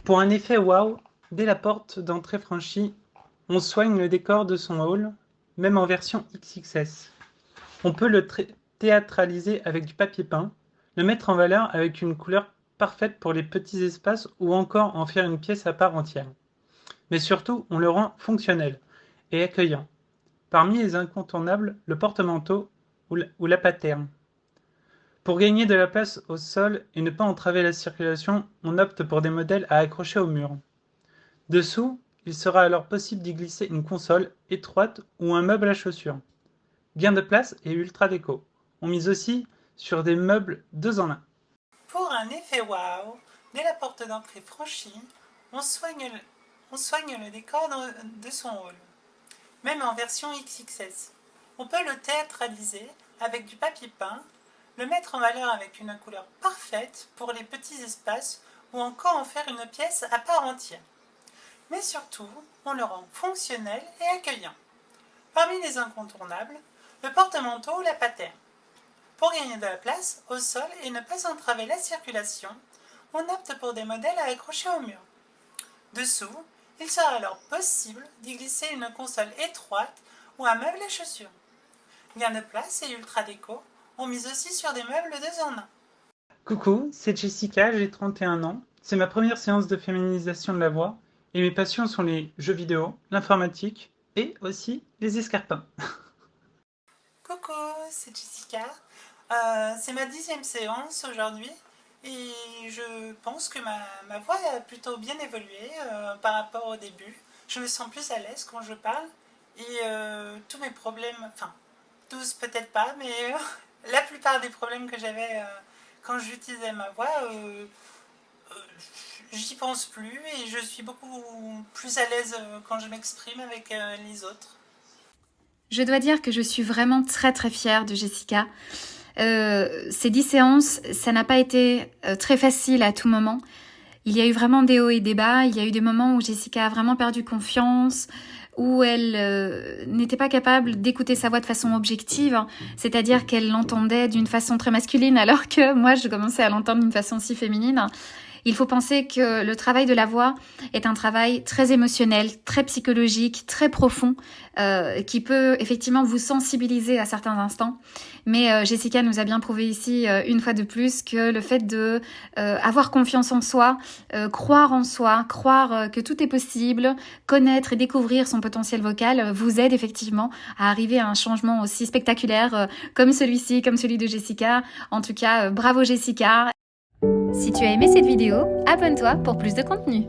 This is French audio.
Pour un effet waouh, dès la porte d'entrée franchie, on soigne le décor de son hall, même en version XXS. On peut le théâtraliser avec du papier peint, le mettre en valeur avec une couleur parfaite pour les petits espaces ou encore en faire une pièce à part entière. Mais surtout, on le rend fonctionnel et accueillant. Parmi les incontournables, le porte-manteau ou la paterne. Pour gagner de la place au sol et ne pas entraver la circulation, on opte pour des modèles à accrocher au mur. Dessous, il sera alors possible d'y glisser une console étroite ou un meuble à chaussures. Gain de place et ultra déco. On mise aussi sur des meubles 2 en 1. Pour un effet waouh, dès la porte d'entrée franchie, on soigne le décor de son hall, même en version XXS. On peut le théâtraliser avec du papier peint, le mettre en valeur avec une couleur parfaite pour les petits espaces ou encore en faire une pièce à part entière. Mais surtout, on le rend fonctionnel et accueillant. Parmi les incontournables, le porte-manteau ou la patère. Pour gagner de la place au sol et ne pas entraver la circulation, on opte pour des modèles à accrocher au mur. Dessous, il sera alors possible d'y glisser une console étroite ou un meuble à chaussures. Gain de place et ultra déco, on mise aussi sur des meubles 2 en 1. Coucou, c'est Jessica, j'ai 31 ans. C'est ma première séance de féminisation de la voix et mes passions sont les jeux vidéo, l'informatique et aussi les escarpins. Coucou, c'est Jessica. C'est ma 10e séance aujourd'hui et je pense que ma voix a plutôt bien évolué par rapport au début. Je me sens plus à l'aise quand je parle et tous mes problèmes, enfin tous peut-être pas, mais la plupart des problèmes que j'avais quand j'utilisais ma voix, j'y pense plus et je suis beaucoup plus à l'aise quand je m'exprime avec les autres. Je dois dire que je suis vraiment très très fière de Jessica. Ces 10 séances, ça n'a pas été très facile à tout moment. Il y a eu vraiment des hauts et des bas. Il y a eu des moments où Jessica a vraiment perdu confiance, où elle n'était pas capable d'écouter sa voix de façon objective, c'est-à-dire qu'elle l'entendait d'une façon très masculine, alors que moi, je commençais à l'entendre d'une façon si féminine. Il faut penser que le travail de la voix est un travail très émotionnel, très psychologique, très profond, qui peut effectivement vous sensibiliser à certains instants. Mais Jessica nous a bien prouvé ici, une fois de plus, que le fait de avoir confiance en soi, croire en soi, croire que tout est possible, connaître et découvrir son potentiel vocal, vous aide effectivement à arriver à un changement aussi spectaculaire comme celui-ci, comme celui de Jessica. En tout cas, bravo Jessica. Si tu as aimé cette vidéo, abonne-toi pour plus de contenu.